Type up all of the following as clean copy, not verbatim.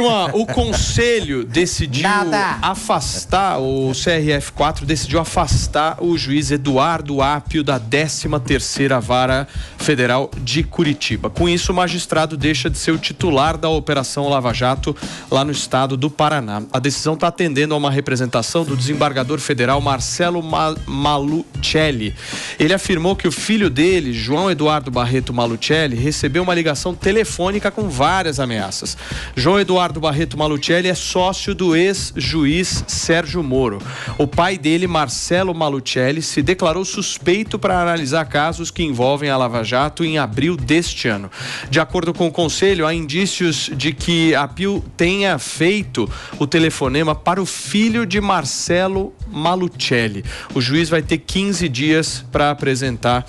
João, o Conselho decidiu afastar, o CRF4 decidiu afastar o juiz Eduardo Apio da 13ª Vara Federal de Curitiba. Com isso, o magistrado deixa de ser o titular da Operação Lava Jato lá no estado do Paraná. A decisão está atendendo a uma representação do desembargador federal Marcelo Malucelli. Ele afirmou que o filho dele, João Eduardo Barreto Malucelli, recebeu uma ligação telefônica com várias ameaças. João Eduardo Barreto Malucelli é sócio do ex-juiz Sérgio Moro. O pai dele, Marcelo Malucelli, se declarou suspeito para analisar casos que envolvem a Lava Jato em abril deste ano. De acordo com o Conselho, há indícios de que Apio tenha feito o telefonema para o filho de Marcelo Malucelli. O juiz vai ter 15 dias para apresentar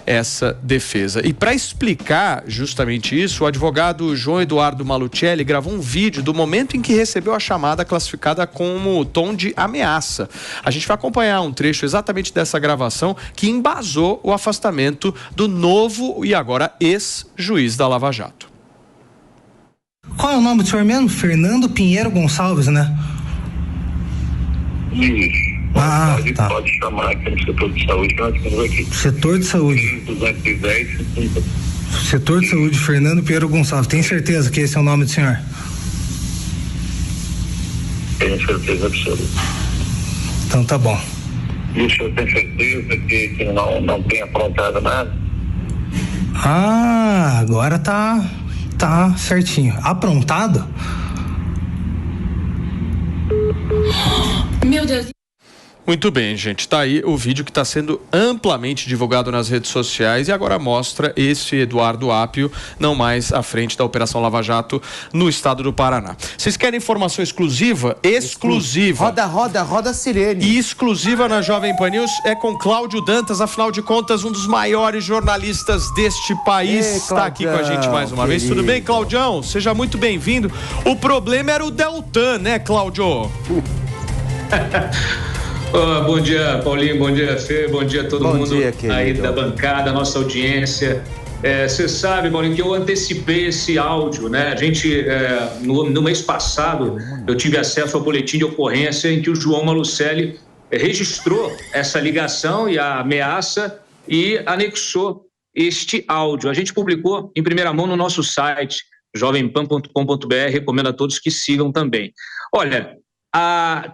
essa defesa. E para explicar justamente isso, o advogado João Eduardo Malucelli gravou um vídeo do momento em que recebeu a chamada classificada como tom de ameaça. A gente vai acompanhar um trecho exatamente dessa gravação que embasou o afastamento do novo e agora ex-juiz da Lava Jato. Qual é o nome do senhor mesmo? Fernando Pinheiro Gonçalves, né? Isso. Tá. Pode chamar aqui no setor de saúde, nós temos aqui. Setor de saúde. 210, 50. Setor de saúde, Fernando Pinheiro Gonçalves. Tem certeza que esse é o nome do senhor? Tenho certeza absoluta. Então tá bom. E o senhor tem certeza que não tem aprontado nada? Agora tá certinho. Aprontado? Meu Deus. Muito bem, gente, tá aí o vídeo que está sendo amplamente divulgado nas redes sociais e agora mostra esse Eduardo Apio não mais à frente da Operação Lava Jato no estado do Paraná. Vocês querem informação exclusiva? Exclusiva. Roda a sirene. E exclusiva na Jovem Pan News é com Cláudio Dantas, afinal de contas, um dos maiores jornalistas deste país. Está aqui com a gente mais uma vez. Tudo bem, Claudião? Seja muito bem-vindo. O problema era o Deltan, né, Cláudio? Bom dia, Paulinho, bom dia, Fê, bom dia a todo mundo aí da bancada, nossa audiência. Você sabe, Paulinho, que eu antecipei esse áudio, né? A gente, no mês passado, eu tive acesso ao boletim de ocorrência em que o João Malucelli registrou essa ligação e a ameaça e anexou este áudio. A gente publicou em primeira mão no nosso site, jovempan.com.br, recomendo a todos que sigam também. Olha,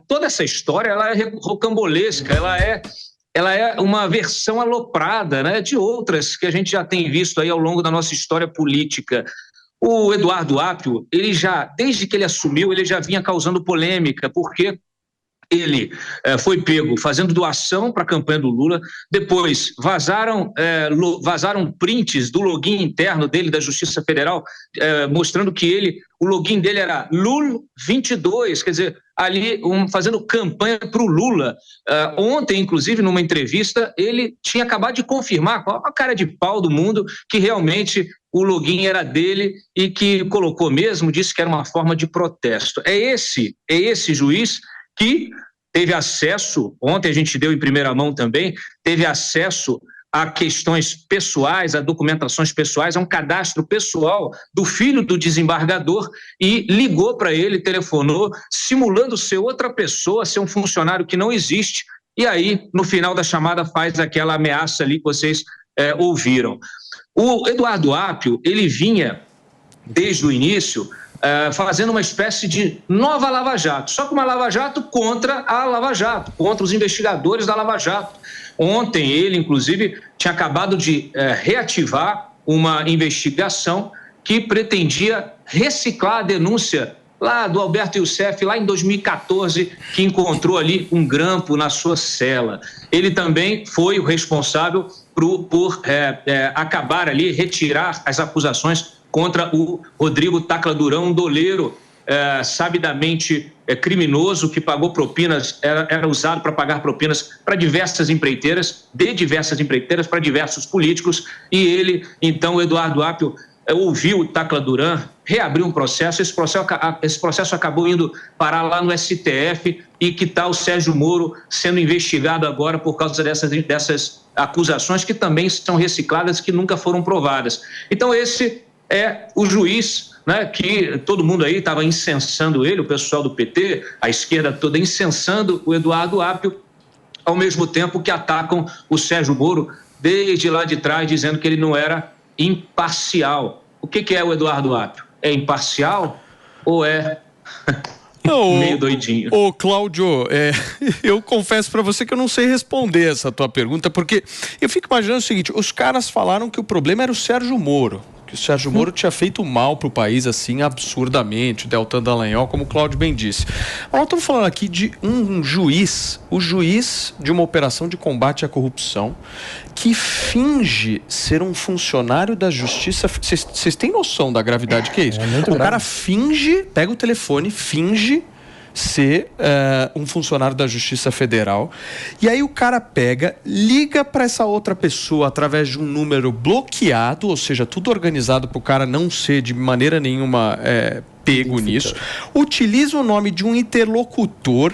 toda essa história ela é rocambolesca, ela é uma versão aloprada, né, de outras que a gente já tem visto aí ao longo da nossa história política. O Eduardo Apio, desde que ele assumiu, ele já vinha causando polêmica, porque ele foi pego fazendo doação para a campanha do Lula, depois vazaram prints do login interno dele, da Justiça Federal, mostrando que o login dele era Lul22, quer dizer, ali fazendo campanha para o Lula. Ontem, inclusive, numa entrevista, ele tinha acabado de confirmar, com a cara de pau do mundo, que realmente o login era dele e que colocou mesmo, disse que era uma forma de protesto. É esse juiz que teve acesso, ontem a gente deu em primeira mão também, teve acesso a questões pessoais, a documentações pessoais, a um cadastro pessoal do filho do desembargador e ligou para ele, telefonou, simulando ser outra pessoa, ser um funcionário que não existe, e aí, no final da chamada, faz aquela ameaça ali que vocês ouviram. O Eduardo Apio, ele vinha, desde o início, fazendo uma espécie de nova Lava Jato, só que uma Lava Jato contra a Lava Jato, contra os investigadores da Lava Jato. Ontem ele, inclusive, tinha acabado de reativar uma investigação que pretendia reciclar a denúncia lá do Alberto Youssef, lá em 2014, que encontrou ali um grampo na sua cela. Ele também foi o responsável por acabar ali, retirar as acusações contra o Rodrigo Tacla Duran, um doleiro sabidamente criminoso que pagou propinas, era usado para pagar propinas para diversas empreiteiras, para diversos políticos, e ele, então, o Eduardo Apio, ouviu o Tacla Duran, reabriu um processo, esse processo acabou indo parar lá no STF, e que está o Sérgio Moro sendo investigado agora por causa dessas acusações que também são recicladas, que nunca foram provadas. Então esse é o juiz né, que todo mundo aí estava incensando ele, o pessoal do PT, a esquerda toda incensando o Eduardo Apio, ao mesmo tempo que atacam o Sérgio Moro desde lá de trás, dizendo que ele não era imparcial. O que é o Eduardo Apio? É imparcial ou é meio doidinho? Ô, Cláudio, eu confesso pra você que eu não sei responder essa tua pergunta, porque eu fico imaginando o seguinte: os caras falaram que o problema era o Sérgio Moro, que o Sérgio Moro tinha feito mal pro país, assim, absurdamente, o Deltan Dallagnol, como o Cláudio bem disse. Mas nós estamos falando aqui de um juiz, o juiz de uma operação de combate à corrupção, que finge ser um funcionário da justiça. Vocês têm noção da gravidade que é isso? O cara finge, pega o telefone, finge ser um funcionário da Justiça Federal, e aí o cara pega, liga para essa outra pessoa através de um número bloqueado, ou seja, tudo organizado para o cara não ser de maneira nenhuma pego nisso, utiliza o nome de um interlocutor,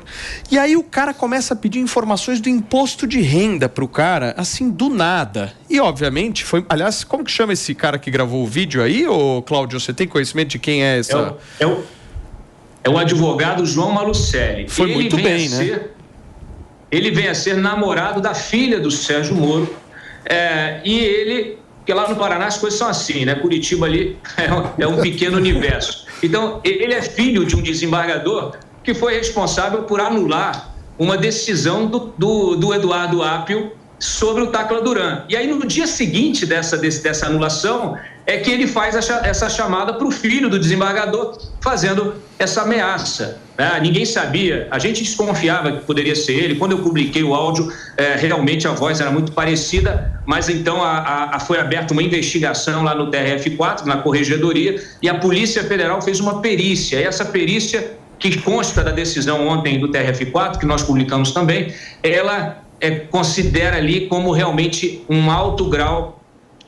e aí o cara começa a pedir informações do imposto de renda pro cara, assim, do nada. E obviamente foi, aliás, como que chama esse cara que gravou o vídeo aí, ô Cláudio, você tem conhecimento de quem é essa... É o advogado João Malucelli. Foi muito bem, né? Ele vem a ser namorado da filha do Sérgio Moro. E ele, porque lá no Paraná as coisas são assim, né? Curitiba ali é um pequeno universo. Então, ele é filho de um desembargador que foi responsável por anular uma decisão do Eduardo Apio sobre o Tacla Duran. E aí, no dia seguinte dessa anulação, é que ele faz essa chamada para o filho do desembargador, fazendo essa ameaça. Ninguém sabia, a gente desconfiava que poderia ser ele. Quando eu publiquei o áudio, realmente a voz era muito parecida, mas então foi aberta uma investigação lá no TRF4, na Corregedoria, e a Polícia Federal fez uma perícia. E essa perícia, que consta da decisão ontem do TRF4, que nós publicamos também, ela considera ali como realmente um alto grau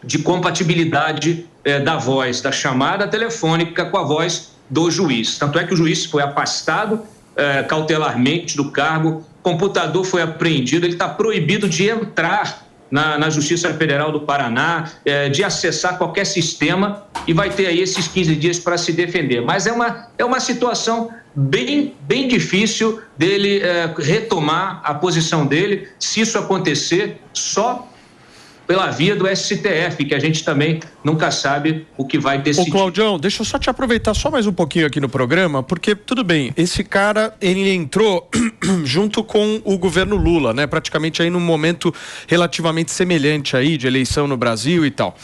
de compatibilidade da voz, da chamada telefônica com a voz do juiz. Tanto é que o juiz foi afastado cautelarmente do cargo, o computador foi apreendido, ele está proibido de entrar na Justiça Federal do Paraná, de acessar qualquer sistema, e vai ter aí esses 15 dias para se defender. Mas é uma situação bem difícil dele retomar a posição dele, se isso acontecer só pela via do STF, que a gente também nunca sabe o que vai decidir. Ô Claudião, deixa eu só te aproveitar só mais um pouquinho aqui no programa, porque tudo bem, esse cara, ele entrou junto com o governo Lula, né? Praticamente aí num momento relativamente semelhante aí de eleição no Brasil e tal.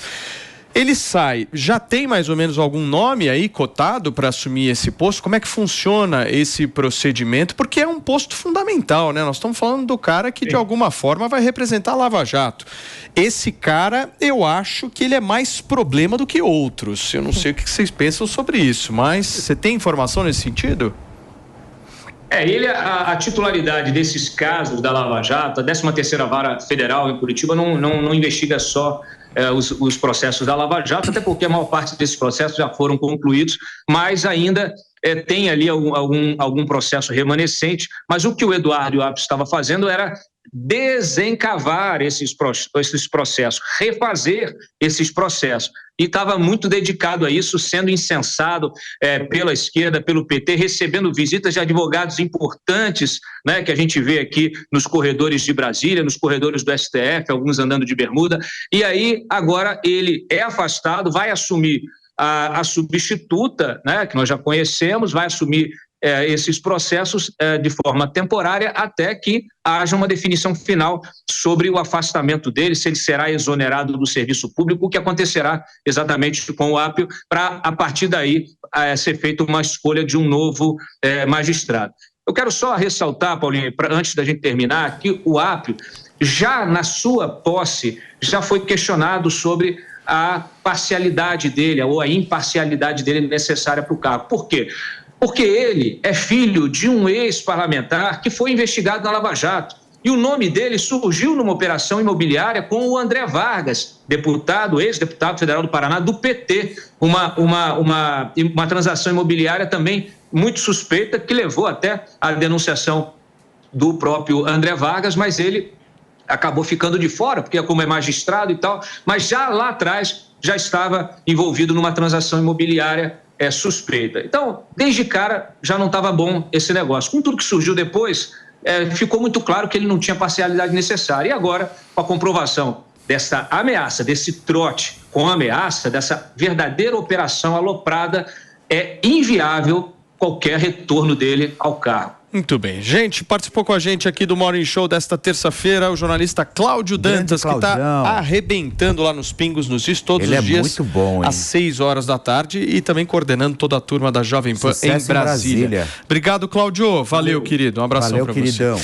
Ele sai, já tem mais ou menos algum nome aí cotado para assumir esse posto? Como é que funciona esse procedimento? Porque é um posto fundamental, né? Nós estamos falando do cara que de alguma forma vai representar a Lava Jato. Esse cara, eu acho que ele é mais problema do que outros. Eu não sei o que vocês pensam sobre isso, mas você tem informação nesse sentido? A titularidade desses casos da Lava Jato, a 13ª Vara Federal em Curitiba não investiga só os processos da Lava Jato, até porque a maior parte desses processos já foram concluídos, mas ainda tem ali algum processo remanescente. Mas o que o Eduardo Apio estava fazendo era desencavar esses processos, refazer esses processos. E estava muito dedicado a isso, sendo incensado pela esquerda, pelo PT, recebendo visitas de advogados importantes, né, que a gente vê aqui nos corredores de Brasília, nos corredores do STF, alguns andando de bermuda. E aí, agora, ele é afastado, vai assumir a substituta, né, que nós já conhecemos, vai assumir esses processos de forma temporária até que haja uma definição final sobre o afastamento dele, se ele será exonerado do serviço público, o que acontecerá exatamente com o Apio, para a partir daí ser feita uma escolha de um novo magistrado. Eu quero só ressaltar, Paulinho, antes da gente terminar, que o Apio, já na sua posse, já foi questionado sobre a parcialidade dele, ou a imparcialidade dele necessária para o cargo. Por quê? Porque ele é filho de um ex-parlamentar que foi investigado na Lava Jato. E o nome dele surgiu numa operação imobiliária com o André Vargas, ex-deputado federal do Paraná, do PT. Uma transação imobiliária também muito suspeita, que levou até à denunciação do próprio André Vargas, mas ele acabou ficando de fora, porque como é magistrado e tal, mas já lá atrás já estava envolvido numa transação imobiliária suspeita. Então, desde cara, já não estava bom esse negócio. Com tudo que surgiu depois, ficou muito claro que ele não tinha parcialidade necessária. E agora, com a comprovação dessa ameaça, desse trote com ameaça, dessa verdadeira operação aloprada, é inviável qualquer retorno dele ao cargo. Muito bem. Gente, participou com a gente aqui do Morning Show desta terça-feira o jornalista Cláudio Dantas, que está arrebentando lá nos Pingos nos Is todos os dias. Muito bom, hein? Às 6 horas da tarde e também coordenando toda a turma da Jovem Pan em Brasília. Obrigado, Cláudio. Valeu, querido. Um abração para você. Valeu, queridão.